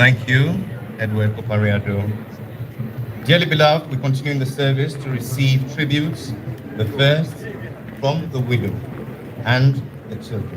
Thank you, Edward Kopariado. Dearly beloved, we continue in the service to receive tributes, the first from the widow and the children.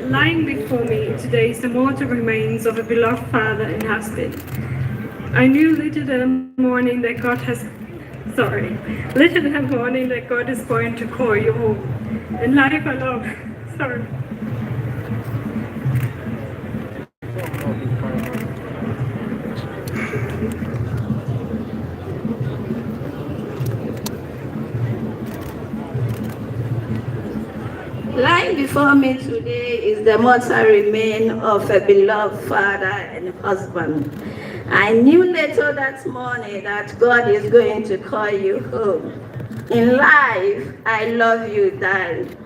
Lying before me today is the mortal remains of a beloved father and husband. I knew little that morning that God is going to call you home. In life alone, sorry. Lying before me today is the mortal remain of a beloved father and husband. I knew later that morning that God is going to call you home. In life, I love you, Dad.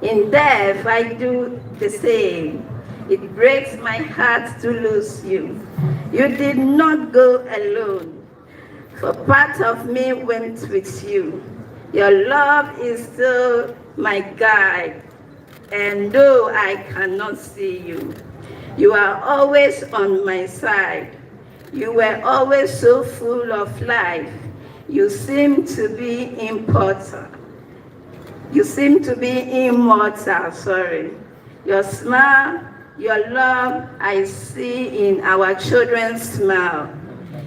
In death, I do the same. It breaks my heart to lose you. You did not go alone, for part of me went with you. Your love is still my guide, and though I cannot see you, you are always on my side. You were always so full of life. You seem to be immortal. Sorry. Your smile, your love, I see in our children's smile.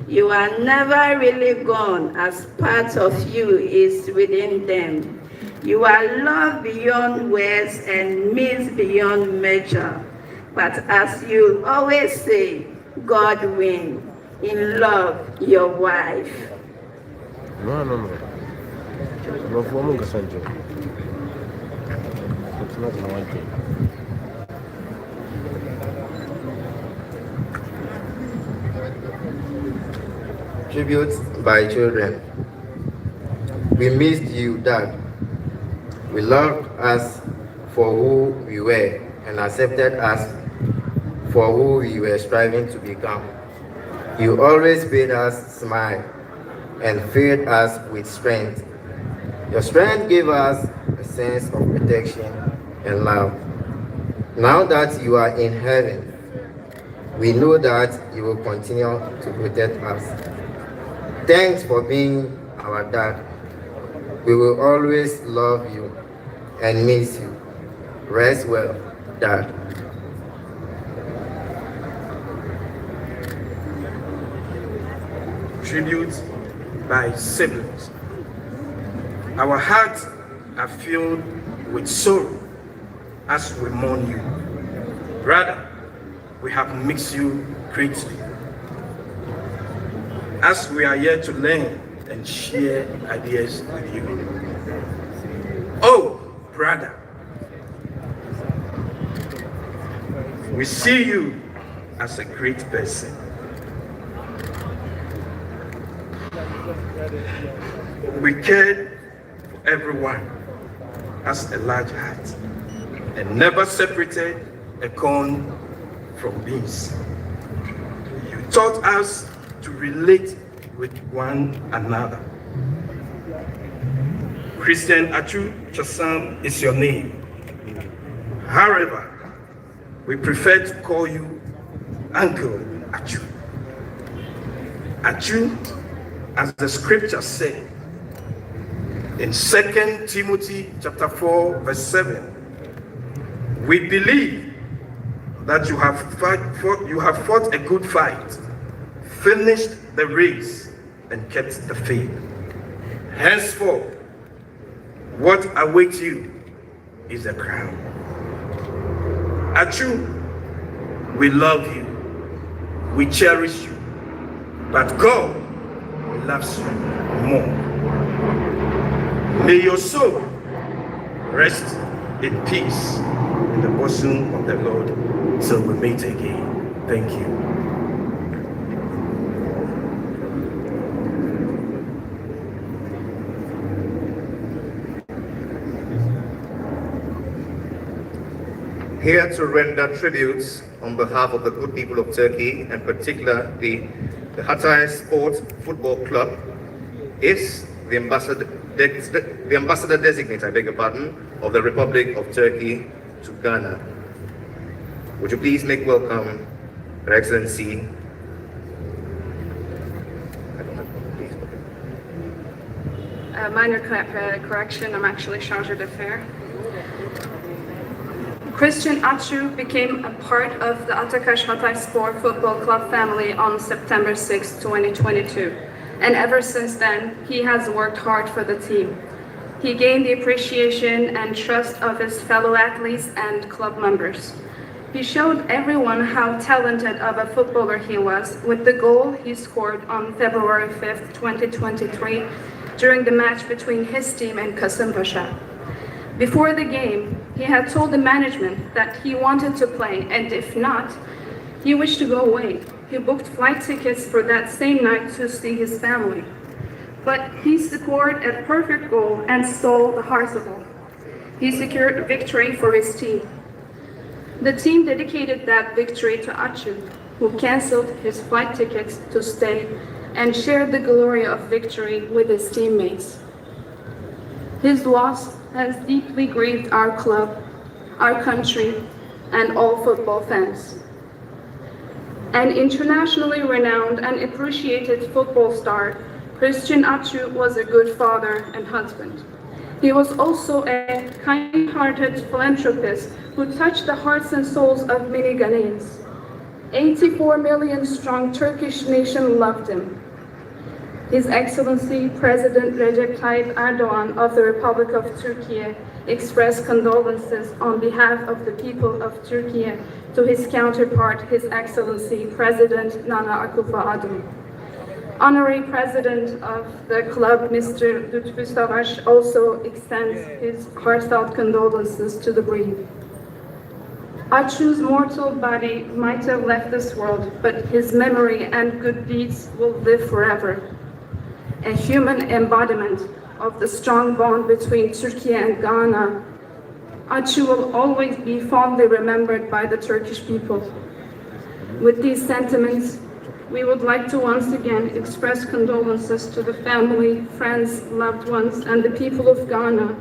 You are never really gone, as part of you is within them. You are loved beyond words and missed beyond measure. But as you always say, God wins. In love, your wife. No. Tributes by children. We missed you, Dad. We loved us for who we were and accepted us for who we were striving to become. You always made us smile and filled us with strength. Your strength gave us a sense of protection and love. Now that you are in heaven, we know that you will continue to protect us. Thanks for being our dad. We will always love you and miss you. Rest well, Dad. Tribute by siblings. Our hearts are filled with sorrow as we mourn you. Brother, we have missed you greatly. As we are here to learn and share ideas with you. Oh, brother, we see you as a great person. We cared for everyone, has a large heart, and never separated a corn from beans. You taught us to relate with one another. Christian Atsu is your name. However, we prefer to call you Uncle Atsu. Atsu, as the scripture said in 2 Timothy chapter 4, verse 7, we believe that you have fought a good fight, finished the race, and kept the faith. Henceforth, what awaits you is a crown. Atsu, we love you, we cherish you, but God loves you more. May your soul rest in peace in the bosom of the Lord till we meet again. Thank you. Here to render tributes on behalf of the good people of Turkey, and particularly the Hatay Sports Football Club, is the ambassador designate, I beg your pardon, of the Republic of Turkey to Ghana. Would you please make welcome Her Excellency? Minor correction, I'm actually chargé d'affaires. Christian Atsu became a part of the Hatay Sport Football Club family on September 6, 2022. And ever since then, he has worked hard for the team. He gained the appreciation and trust of his fellow athletes and club members. He showed everyone how talented of a footballer he was with the goal he scored on February 5th, 2023, during the match between his team and Kasımpaşa. Before the game, he had told the management that he wanted to play, and if not, he wished to go away. He booked flight tickets for that same night to see his family. But he scored a perfect goal and stole the hearts of all. He secured a victory for his team. The team dedicated that victory to Atsu, who canceled his flight tickets to stay and shared the glory of victory with his teammates. His loss has deeply grieved our club, our country, and all football fans. An internationally renowned and appreciated football star, Christian Atsu was a good father and husband. He was also a kind-hearted philanthropist who touched the hearts and souls of many Ghanaians. 84 million strong Turkish nation loved him. His Excellency President Recep Tayyip Erdogan of the Republic of Turkey expressed condolences on behalf of the people of Turkey to his counterpart, His Excellency President Nana Akufo-Addo. Honorary President of the club, Mr. Lütfü Savaş, also extends his heartfelt condolences to the bereaved. Atsu's mortal body might have left this world, but his memory and good deeds will live forever. A human embodiment of the strong bond between Turkey and Ghana, Atsu will always be fondly remembered by the Turkish people. With these sentiments, we would like to once again express condolences to the family, friends, loved ones, and the people of Ghana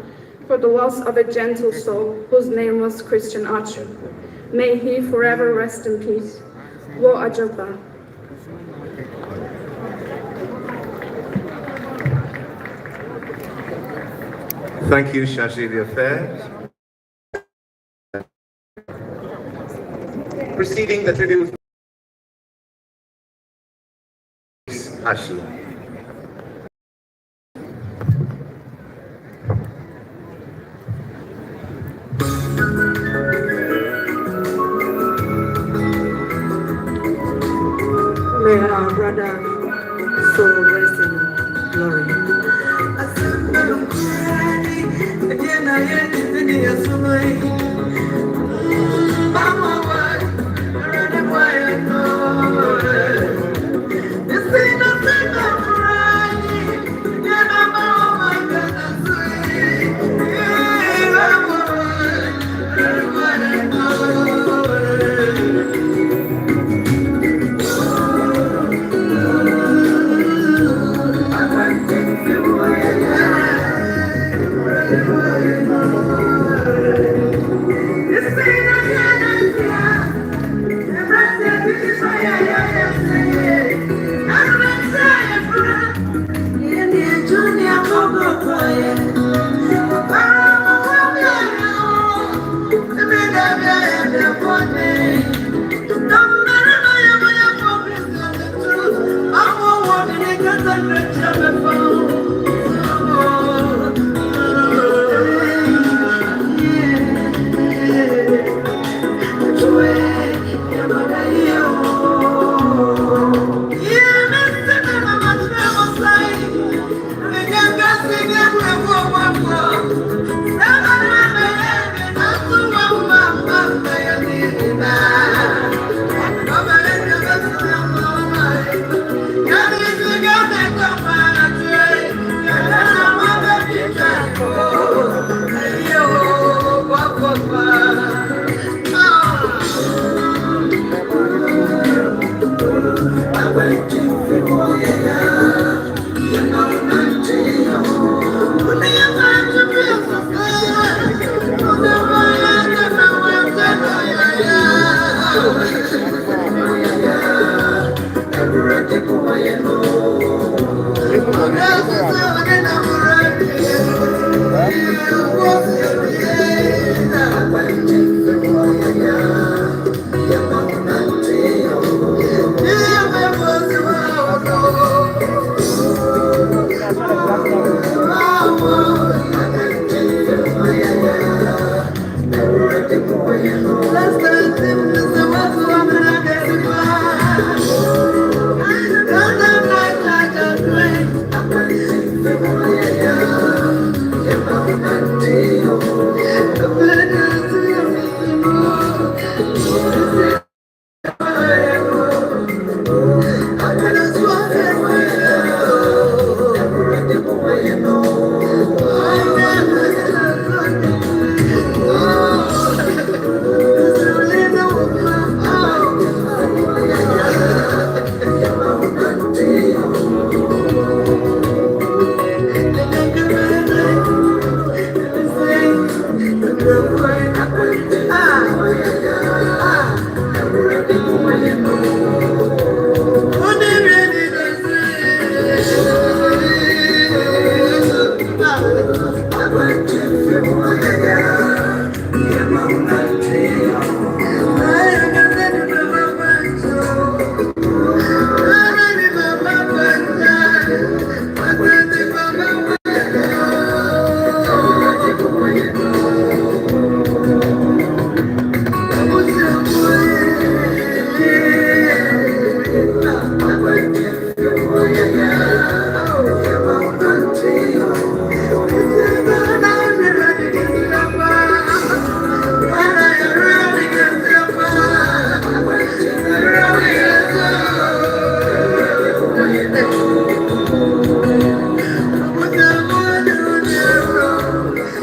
for the loss of a gentle soul whose name was Christian Atsu. May he forever rest in peace. Wo Ajoba. Thank you, Chargé d'Affaires. Preceding the tribute, Ashley. May our brother soul rest in glory. I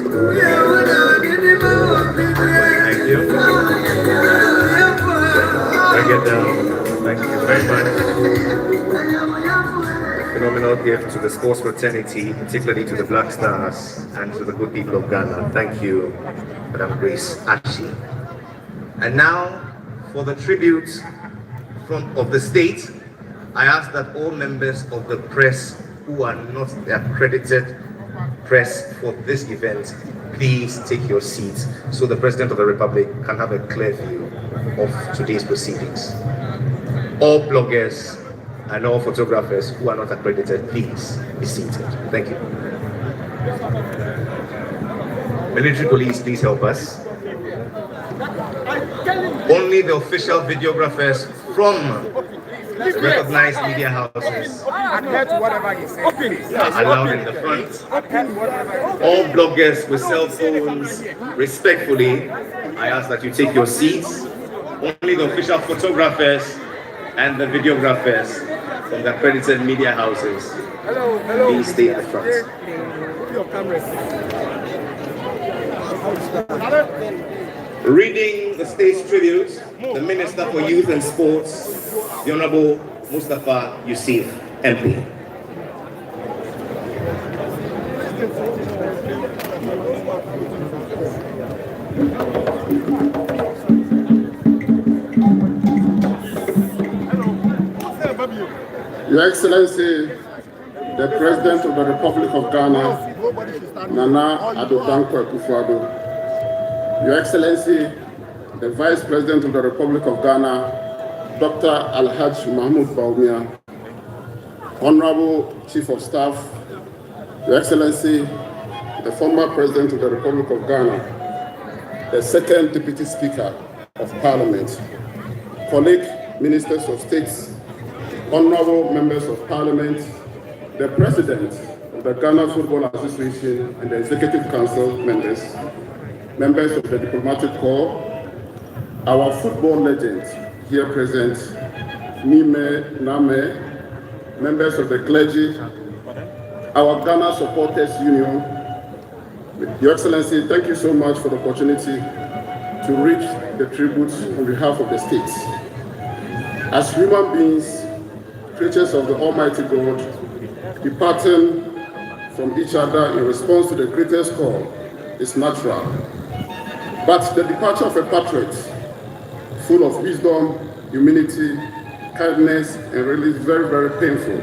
Thank you. Bring it down. Thank you very much. Phenomenal gift to the sports fraternity, particularly to the Black Stars and to the good people of Ghana. Thank you, Madam Grace Atsu. And now, for the tribute of the state, I ask that all members of the press who are not the accredited press for this event, please take your seats so the President of the Republic can have a clear view of today's proceedings. All bloggers and all photographers who are not accredited, please be seated. Thank you. Military police, please help us. Only the official videographers from recognized media houses are allowed in the front. All bloggers with cell phones, respectfully, I ask that you take your seats. Only the official photographers and the videographers from the accredited media houses, please stay in the front. Reading the state's tribute, the Minister for Youth and Sports, the Honorable Mustafa Yusuf, MP. Your Excellency, the President of the Republic of Ghana, Nana Addo Dankwa Akufo-Addo, Your Excellency, the Vice President of the Republic of Ghana, Dr. Alhaj Mahmoud Bawumia, Honorable Chief of Staff, Your Excellency, the former President of the Republic of Ghana, the second Deputy Speaker of Parliament, colleague Ministers of States, Honorable Members of Parliament, the President of the Ghana Football Association and the Executive Council members, members of the Diplomatic Corps, our football legends here present, Nime, Name, members of the clergy, our Ghana Supporters Union. Your Excellency, thank you so much for the opportunity to read the tributes on behalf of the states. As human beings, creatures of the Almighty God, departing from each other in response to the greatest call is natural. But the departure of a patriot, full of wisdom, humility, kindness, and really very, very painful.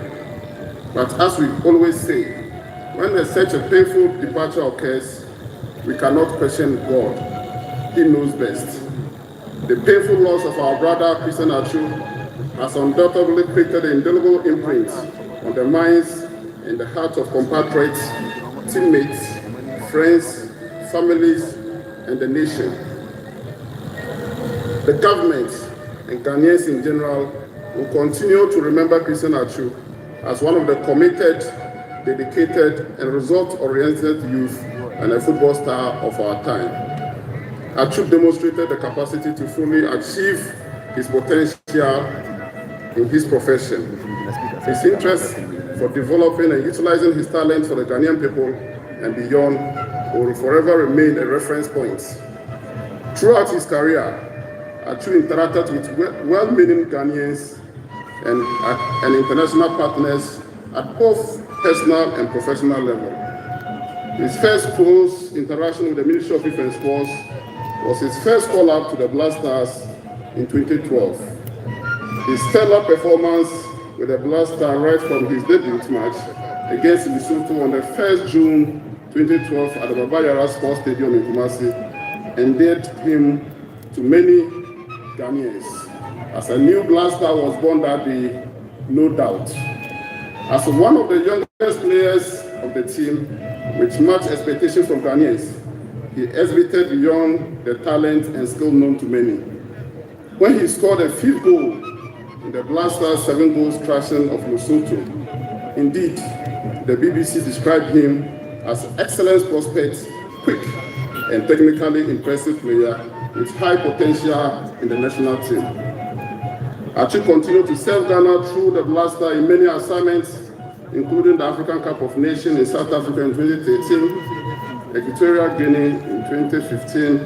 But as we always say, when such a painful departure occurs, we cannot question God. He knows best. The painful loss of our brother Christian Atsu has undoubtedly created an indelible imprint on the minds and the hearts of compatriots, teammates, friends, families, and the nation. The government and Ghanaians in general will continue to remember Christian Atsu as one of the committed, dedicated, and result-oriented youth and a football star of our time. Atsu demonstrated the capacity to fully achieve his potential in his profession. His interest for developing and utilizing his talent for the Ghanaian people and beyond will forever remain a reference point. Throughout his career, Atsu interacted with well-meaning Ghanaians and international partners at both personal and professional level. His first close interaction with the Ministry of Youth and Sports was his first call-up to the Black Stars in 2012. His stellar performance with the Black Stars right from his debut match against Lesotho on the 1st June 2012 at the Baba Yara Sports Stadium in Kumasi endeared him to many Ghanaians. As a new Black Star was born that day, no doubt. As one of the youngest players of the team, with much expectation from Ghanaians, he exhibited beyond the talent and skill known to many. When he scored a 5th goal in the Black Stars' 7 goals thrashing of Lesotho, indeed, the BBC described him as an excellent prospect, quick and technically impressive player with high potential in the national team. Atsu continued to serve Ghana through the Black Stars in many assignments, including the African Cup of Nations in South Africa in 2013, Equatorial Guinea in 2015,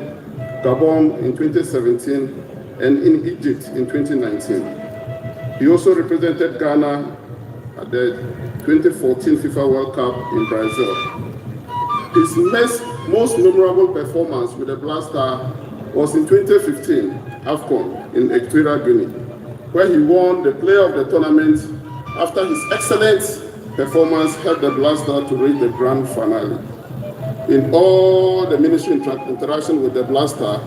Gabon in 2017, and in Egypt in 2019. He also represented Ghana at the 2014 FIFA World Cup in Brazil. His most memorable performance with the Black Star was in 2015 AFCON in Equatorial Guinea, where he won the Player of the Tournament after his excellent performance helped the Black Star to reach the grand finale. In all the ministry interaction with the Black Star,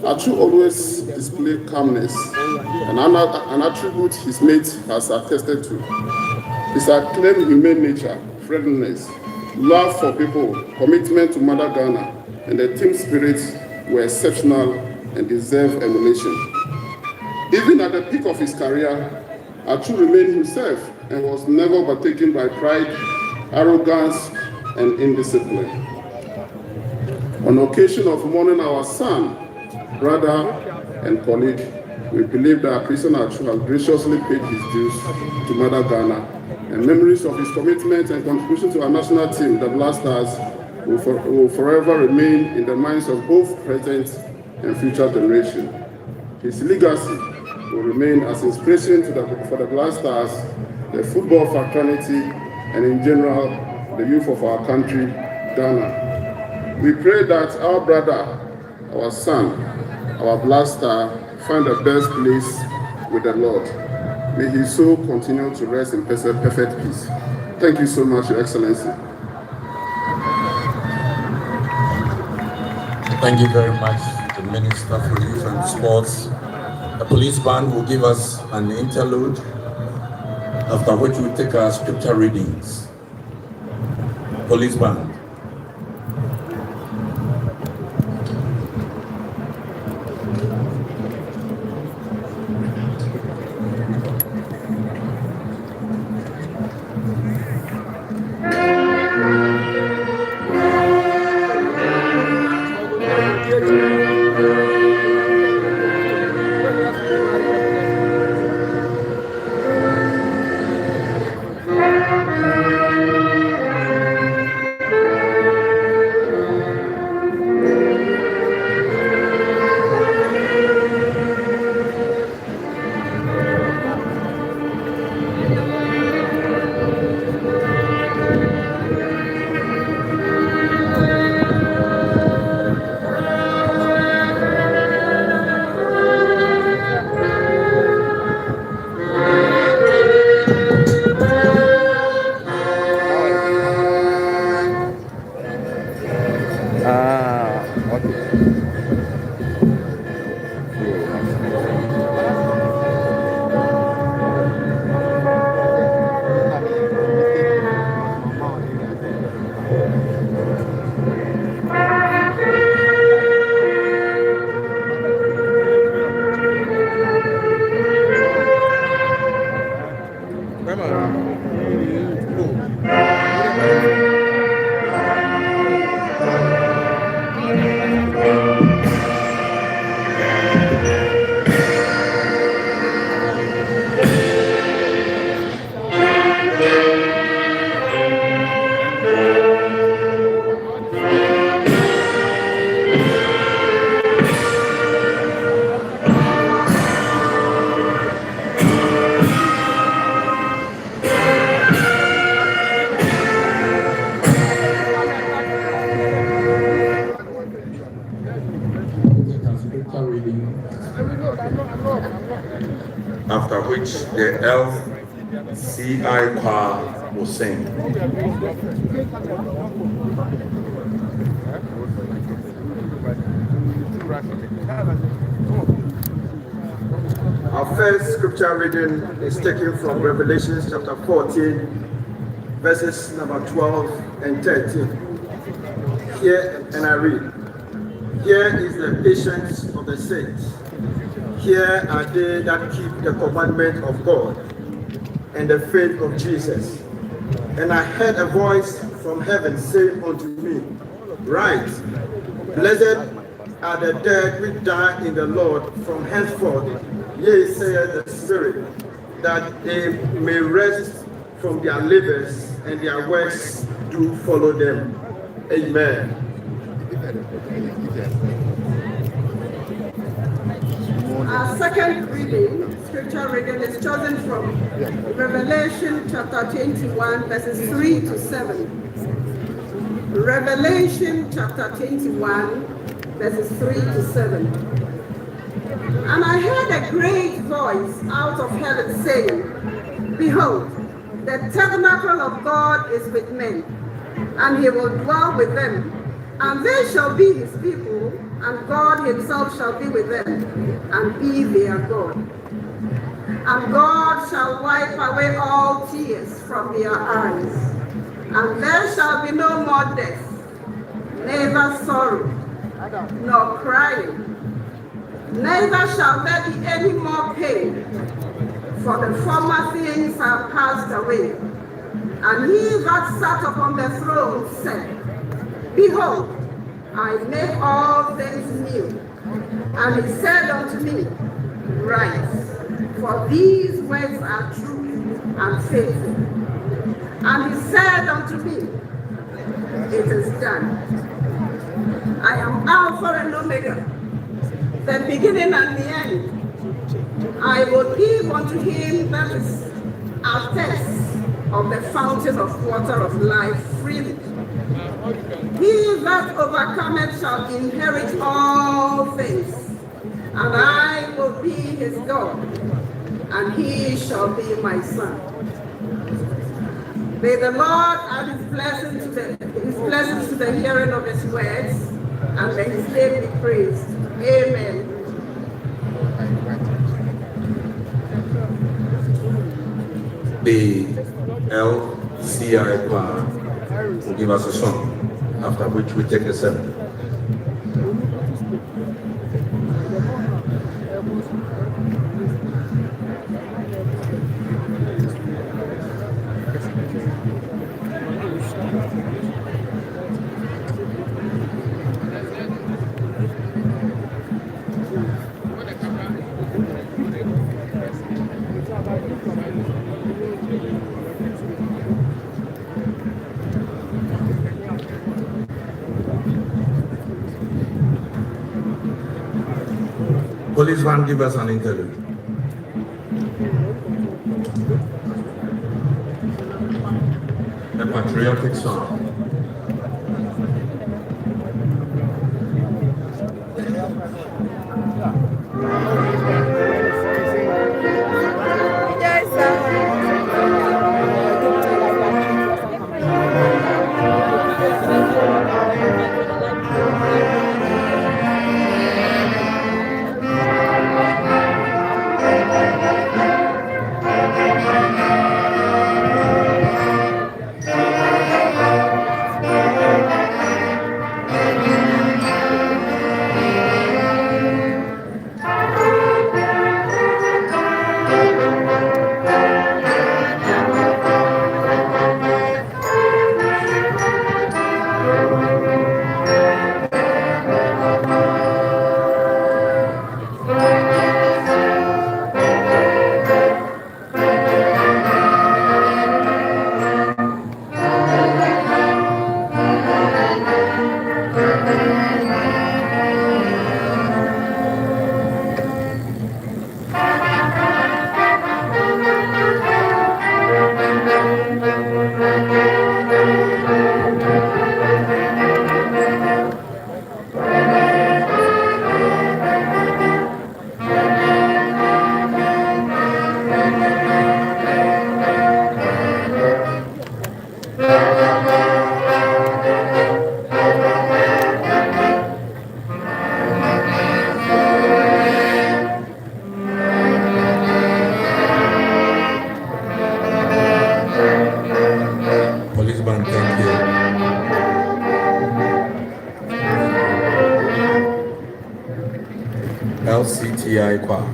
Atsu always displayed calmness, an attribute his mate has attested to. His acclaimed humane nature, friendliness, love for people, commitment to Mother Ghana, and the team spirit were exceptional and deserve emulation. Even at the peak of his career, Atsu remained himself and was never overtaken by pride, arrogance, and indiscipline. On occasion of mourning our son, brother, and colleague, we believe that Christian Atsu has graciously paid his dues to Mother Ghana, and memories of his commitment and contribution to our national team, the Black Stars, will forever remain in the minds of both present and future generations. His legacy will remain as inspiration for the Black Stars, the football fraternity, and in general, the youth of our country, Ghana. We pray that our brother, our son, our Black Star, find the best place with the Lord. May his soul continue to rest in perfect peace. Thank you so much, Your Excellency. Thank you very much, the Minister for Youth and Sports. The police band will give us an interlude, after which we'll take our scripture readings. Police band. After which the elf CI choir will sing. Our first scripture reading is taken from Revelation chapter 14, verses number 12 and 13. Here, and I read, "Here is the patience of the saints. Here are they that keep the commandment of God and the faith of Jesus. And I heard a voice from heaven saying unto me, Write, blessed are the dead which die in the Lord from henceforth, yea, saith the Spirit, that they may rest from their labors, and their works do follow them. Amen." Our second reading, scripture reading, is chosen from Revelation chapter 21, verses 3 to 7. Revelation chapter 21, verses 3 to 7. And I heard a great voice out of heaven saying, Behold, the tabernacle of God is with men, and he will dwell with them, and they shall be his people, and God himself shall be with them, and be their God. And God shall wipe away all tears from their eyes, and there shall be no more death, neither sorrow, nor crying, neither shall there be any more pain, for the former things have passed away. And he that sat upon the throne said, Behold, I make all things new. And he said unto me, Write, for these words are true and faithful. And he said unto me, It is done. I am Alpha and Omega, the beginning and the end. I will give unto him that is athirst of the fountain of water of life freely. He that overcometh shall inherit all things, and I will be his God, and he shall be my son. May the Lord add his blessings to the hearing of his words, and may his name be praised. Amen. The LCI choir will give us a song, after which we take a sermon. Police van, give us an interlude. A patriotic song. LCTI choir.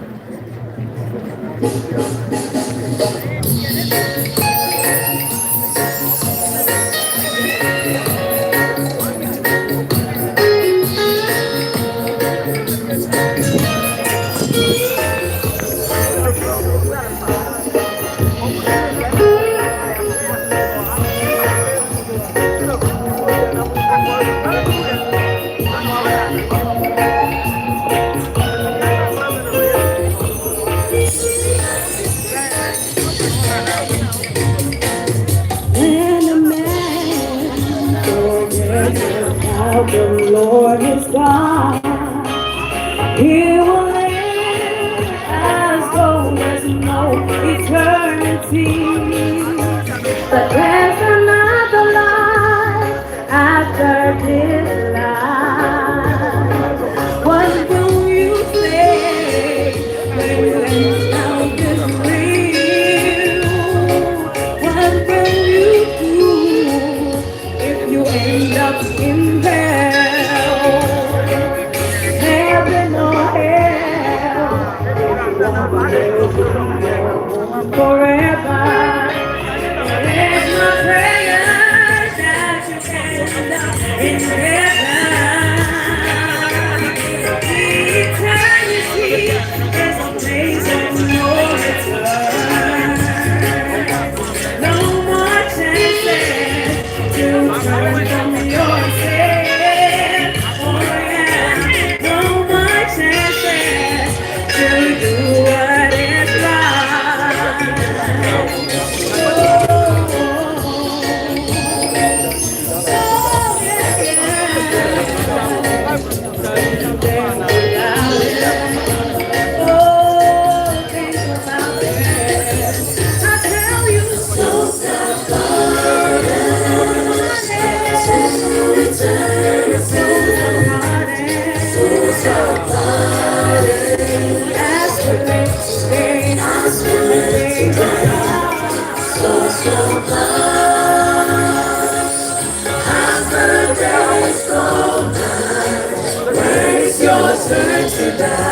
the Lord is God. He will live as though there's no eternity. But there's another life after this life. What will you say when you enter this real? What will you do if you end up in hell? Heaven or hell, forever. It's my prayer that you end up in heaven. Eternity is a place of no return. No more chances to turn from your sin. Oh yeah, no more chances to do what is right. Turn to die.